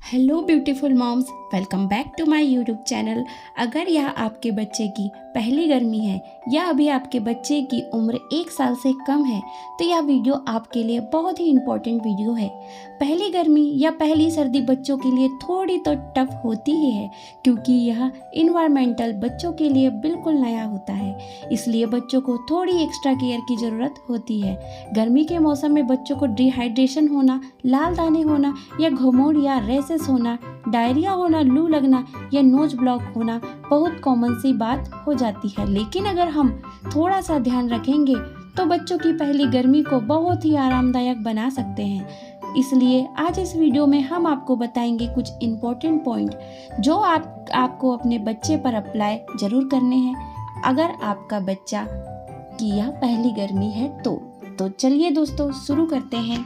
Hello beautiful moms, welcome back to my YouTube channel. अगर यह आपके बच्चे की पहली गर्मी है या अभी आपके बच्चे की उम्र 1 साल से कम है तो यह वीडियो आपके लिए बहुत ही इम्पोर्टेंट वीडियो है। पहली गर्मी या पहली सर्दी बच्चों के लिए थोड़ी तो टफ होती ही है क्योंकि यह इन्वायरमेंटल बच्चों के लिए बिल्कुल नया होता है, इसलिए बच्चों को थोड़ी एक्स्ट्रा केयर की ज़रूरत होती है। गर्मी के मौसम में बच्चों को डिहाइड्रेशन होना, लाल दाने होना या घमौड़ या रेसेस होना, डायरिया होना, लू लगना या नोज ब्लॉक होना बहुत कॉमन सी बात हो जाती है। लेकिन अगर हम थोड़ा सा ध्यान रखेंगे तो बच्चों की पहली गर्मी को बहुत ही आरामदायक बना सकते हैं। इसलिए आज इस वीडियो में हम आपको बताएंगे कुछ इम्पोर्टेंट पॉइंट जो आपको अपने बच्चे पर अप्लाई जरूर करने हैं अगर आपका बच्चा की यह पहली गर्मी है तो चलिए दोस्तों शुरू करते हैं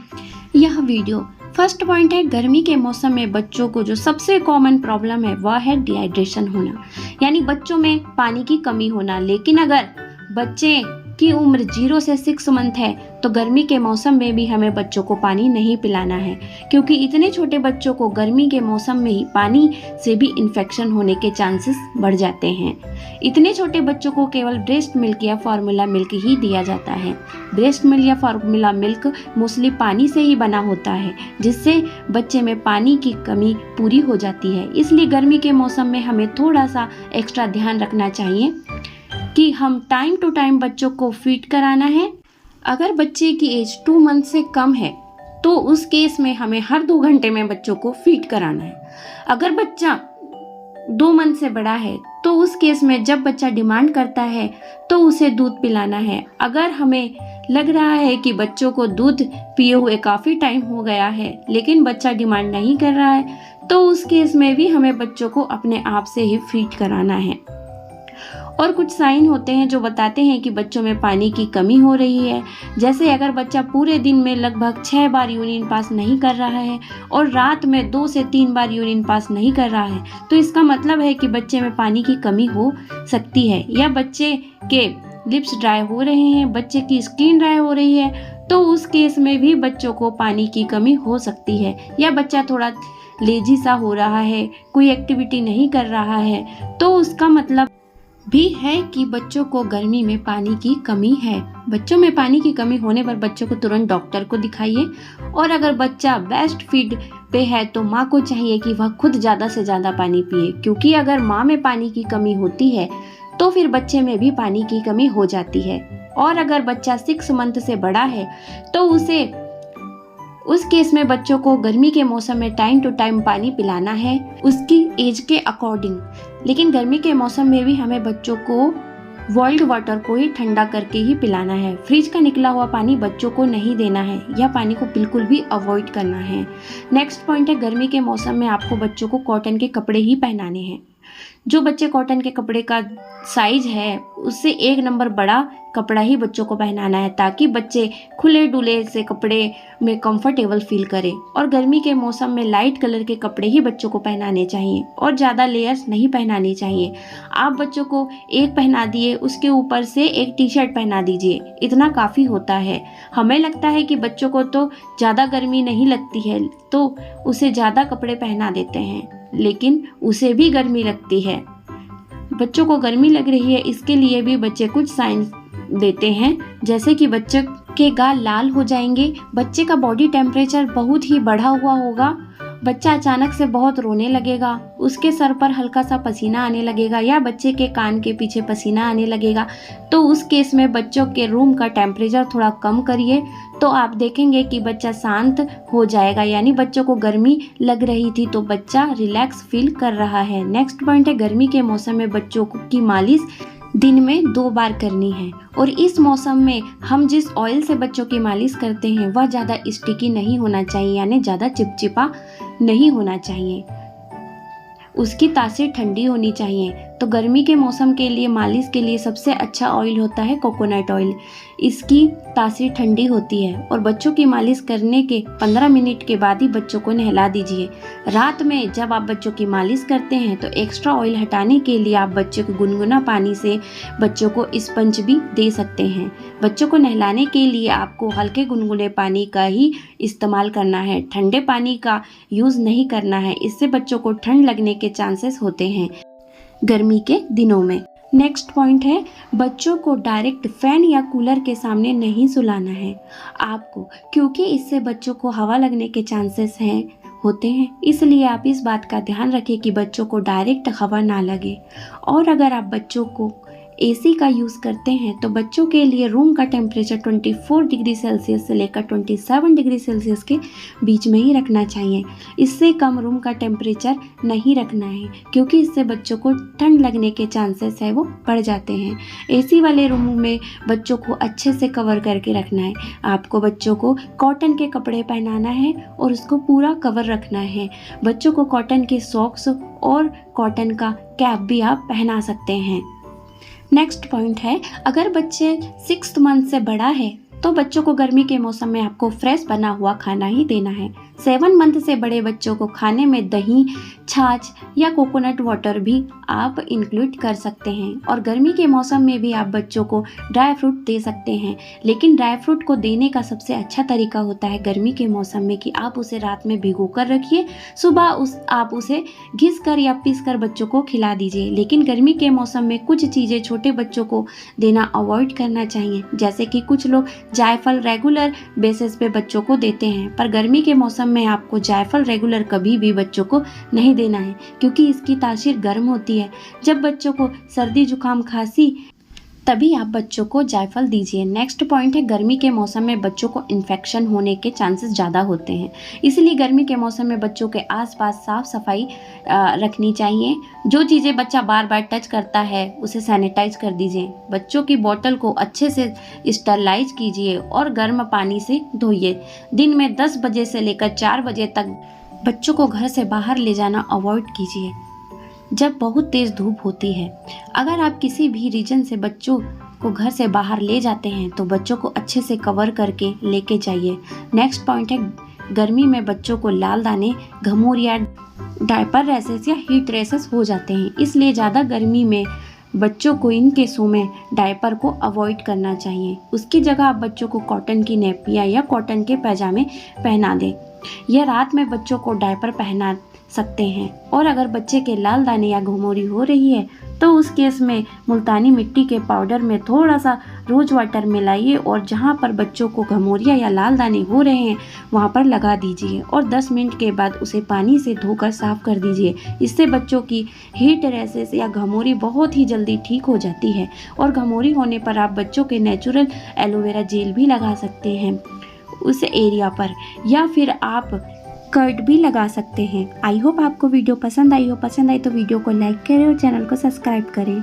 यह वीडियो। फर्स्ट पॉइंट है, गर्मी के मौसम में बच्चों को जो सबसे कॉमन प्रॉब्लम है वह है डिहाइड्रेशन होना, यानी बच्चों में पानी की कमी होना। लेकिन अगर बच्चे की उम्र 0 से 6 मंथ है तो गर्मी के मौसम में भी हमें बच्चों को पानी नहीं पिलाना है क्योंकि इतने छोटे बच्चों को गर्मी के मौसम में ही पानी से भी इन्फेक्शन होने के चांसेस बढ़ जाते हैं। इतने छोटे बच्चों को केवल ब्रेस्ट मिल्क या फार्मूला मिल्क ही दिया जाता है। ब्रेस्ट मिल्क या फार्मूला मिल्क मोस्टली पानी से ही बना होता है जिससे बच्चे में पानी की कमी पूरी हो जाती है। इसलिए गर्मी के मौसम में हमें थोड़ा सा एक्स्ट्रा ध्यान रखना चाहिए कि हम टाइम टू टाइम बच्चों को फीड कराना है। अगर बच्चे की एज 2 मंथ से कम है तो उस केस में हमें हर 2 घंटे में बच्चों को फीड कराना है। अगर बच्चा 2 मंथ से बड़ा है तो उस केस में जब बच्चा डिमांड करता है तो उसे दूध पिलाना है। अगर हमें लग रहा है कि बच्चों को दूध पिए हुए काफ़ी टाइम हो गया है लेकिन बच्चा डिमांड नहीं कर रहा है तो उस केस में भी हमें बच्चों को अपने आप से ही फीड कराना है। और कुछ साइन होते हैं जो बताते हैं कि बच्चों में पानी की कमी हो रही है, जैसे अगर बच्चा पूरे दिन में लगभग 6 बार यूरिन पास नहीं कर रहा है और रात में 2 से 3 बार यूरिन पास नहीं कर रहा है तो इसका मतलब है कि बच्चे में पानी की कमी हो सकती है। या बच्चे के लिप्स ड्राई हो रहे हैं, बच्चे की स्किन ड्राई हो रही है तो उस केस में भी बच्चों को पानी की कमी हो सकती है। या बच्चा थोड़ा लेजी सा हो रहा है, कोई एक्टिविटी नहीं कर रहा है तो उसका मतलब भी है कि बच्चों को गर्मी में पानी की कमी है। बच्चों में पानी की कमी होने पर बच्चों को तुरंत डॉक्टर को दिखाइए। और अगर बच्चा बेस्ट फीड पे है तो माँ को चाहिए कि वह खुद ज़्यादा से ज़्यादा पानी पिए क्योंकि अगर माँ में पानी की कमी होती है तो फिर बच्चे में भी पानी की कमी हो जाती है। और अगर बच्चा 6 मंथ से बड़ा है तो उस केस में बच्चों को गर्मी के मौसम में टाइम टू टाइम पानी पिलाना है उसकी एज के अकॉर्डिंग। लेकिन गर्मी के मौसम में भी हमें बच्चों को बॉइल्ड वाटर को ही ठंडा करके ही पिलाना है। फ्रिज का निकला हुआ पानी बच्चों को नहीं देना है, यह पानी को बिल्कुल भी अवॉइड करना है। नेक्स्ट पॉइंट है, गर्मी के मौसम में आपको बच्चों को कॉटन के कपड़े ही पहनाने हैं। जो बच्चे कॉटन के कपड़े का साइज है उससे 1 नंबर बड़ा कपड़ा ही बच्चों को पहनाना है ताकि बच्चे खुले डुले से कपड़े में कंफर्टेबल फील करें। और गर्मी के मौसम में लाइट कलर के कपड़े ही बच्चों को पहनाने चाहिए और ज़्यादा लेयर्स नहीं पहनानी चाहिए। आप बच्चों को एक पहना दिए, उसके ऊपर से एक टी शर्ट पहना दीजिए, इतना काफ़ी होता है। हमें लगता है कि बच्चों को तो ज़्यादा गर्मी नहीं लगती है तो उसे ज़्यादा कपड़े पहना देते हैं लेकिन उसे भी गर्मी लगती है। बच्चों को गर्मी लग रही है इसके लिए भी बच्चे कुछ साइंस देते हैं, जैसे कि बच्चे के गाल लाल हो जाएंगे, बच्चे का बॉडी टेम्परेचर बहुत ही बढ़ा हुआ होगा, बच्चा अचानक से बहुत रोने लगेगा, उसके सर पर हल्का सा पसीना आने लगेगा या बच्चे के कान के पीछे पसीना आने लगेगा तो उस केस में बच्चों के रूम का टेम्परेचर थोड़ा कम करिए तो आप देखेंगे कि बच्चा शांत हो जाएगा, यानी बच्चों को गर्मी लग रही थी तो बच्चा रिलैक्स फील कर रहा है। नेक्स्ट पॉइंट है, गर्मी के मौसम में बच्चों की मालिश दिन में 2 बार करनी है। और इस मौसम में हम जिस ऑयल से बच्चों की मालिश करते हैं वह ज़्यादा स्टिकी नहीं होना चाहिए, यानी ज़्यादा चिपचिपा नहीं होना चाहिए, उसकी तासीर ठंडी होनी चाहिए तो गर्मी के मौसम के लिए मालिश के लिए सबसे अच्छा ऑयल होता है कोकोनट ऑयल। इसकी तासीर ठंडी होती है और बच्चों की मालिश करने के 15 मिनट के बाद ही बच्चों को नहला दीजिए। रात में जब आप बच्चों की मालिश करते हैं तो एक्स्ट्रा ऑयल हटाने के लिए आप बच्चे को गुनगुना पानी से बच्चों को स्पंज भी दे सकते हैं। बच्चों को नहलाने के लिए आपको हल्के गुनगुने पानी का ही इस्तेमाल करना है, ठंडे पानी का यूज़ नहीं करना है। इससे बच्चों को ठंड लगने के चांसेस होते हैं गर्मी के दिनों में। नेक्स्ट पॉइंट है, बच्चों को डायरेक्ट फैन या कूलर के सामने नहीं सुलाना है आपको, क्योंकि इससे बच्चों को हवा लगने के चांसेस होते हैं। इसलिए आप इस बात का ध्यान रखें कि बच्चों को डायरेक्ट हवा ना लगे। और अगर आप बच्चों को एसी का यूज़ करते हैं तो बच्चों के लिए रूम का टेम्परेचर 24 डिग्री सेल्सियस से लेकर 27 डिग्री सेल्सियस के बीच में ही रखना चाहिए। इससे कम रूम का टेम्परेचर नहीं रखना है, क्योंकि इससे बच्चों को ठंड लगने के चांसेस है वो बढ़ जाते हैं। एसी वाले रूम में बच्चों को अच्छे से कवर करके रखना है। आपको बच्चों को कॉटन के कपड़े पहनाना है और उसको पूरा कवर रखना है। बच्चों को कॉटन के सॉक्स और कॉटन का कैप भी आप पहना सकते हैं। नेक्स्ट पॉइंट है, अगर बच्चे 6 मंथ से बड़ा है तो बच्चों को गर्मी के मौसम में आपको फ्रेश बना हुआ खाना ही देना है। 7 मंथ से बड़े बच्चों को खाने में दही, छाछ या कोकोनट वाटर भी आप इंक्लूड कर सकते हैं। और गर्मी के मौसम में भी आप बच्चों को ड्राई फ्रूट दे सकते हैं, लेकिन ड्राई फ्रूट को देने का सबसे अच्छा तरीका होता है गर्मी के मौसम में कि आप उसे रात में भिगो कर रखिए, सुबह आप उसे घिस कर या पीस कर बच्चों को खिला दीजिए। लेकिन गर्मी के मौसम में कुछ चीज़ें छोटे बच्चों को देना अवॉइड करना चाहिए, जैसे कि कुछ लोग जायफल रेगुलर बेसिस पे बच्चों को देते हैं, पर गर्मी के मौसम में आपको जायफल रेगुलर कभी भी बच्चों को नहीं देना है, क्योंकि इसकी तासीर गर्म होती है। जब बच्चों को सर्दी जुकाम खांसी तभी आप बच्चों को जायफल दीजिए। नेक्स्ट पॉइंट है, गर्मी के मौसम में बच्चों को इन्फेक्शन होने के चांसेस ज़्यादा होते हैं, इसलिए गर्मी के मौसम में बच्चों के आसपास साफ सफाई रखनी चाहिए। जो चीज़ें बच्चा बार बार टच करता है उसे सैनिटाइज कर दीजिए। बच्चों की बोतल को अच्छे से स्टरलाइज कीजिए और गर्म पानी से धोइए। दिन में 10 बजे से लेकर 4 बजे तक बच्चों को घर से बाहर ले जाना अवॉइड कीजिए जब बहुत तेज़ धूप होती है। अगर आप किसी भी रीजन से बच्चों को घर से बाहर ले जाते हैं तो बच्चों को अच्छे से कवर करके लेके जाइए। नेक्स्ट पॉइंट है, गर्मी में बच्चों को लाल दाने, घमौरिया, डायपर रैसेस या हीट रैसेस हो जाते हैं, इसलिए ज़्यादा गर्मी में बच्चों को इन केसों में डायपर को अवॉइड करना चाहिए। उसकी जगह आप बच्चों को कॉटन की नेपियाँ या कॉटन के पैजामे पहना दें, या रात में बच्चों को डायपर पहना सकते हैं। और अगर बच्चे के लाल दाने या घमौरी हो रही है तो उस केस में मुल्तानी मिट्टी के पाउडर में थोड़ा सा रोज वाटर मिलाइए और जहाँ पर बच्चों को घमौरिया या लाल दाने हो रहे हैं वहाँ पर लगा दीजिए और 10 मिनट के बाद उसे पानी से धोकर साफ कर दीजिए। इससे बच्चों की हीट रैसेस या घमौरी बहुत ही जल्दी ठीक हो जाती है। और घमौरी होने पर आप बच्चों के नेचुरल एलोवेरा जेल भी लगा सकते हैं उस एरिया पर, या फिर आप कर्ड भी लगा सकते हैं। आई होप आपको वीडियो पसंद आई हो। पसंद आई तो वीडियो को लाइक करें और चैनल को सब्सक्राइब करें।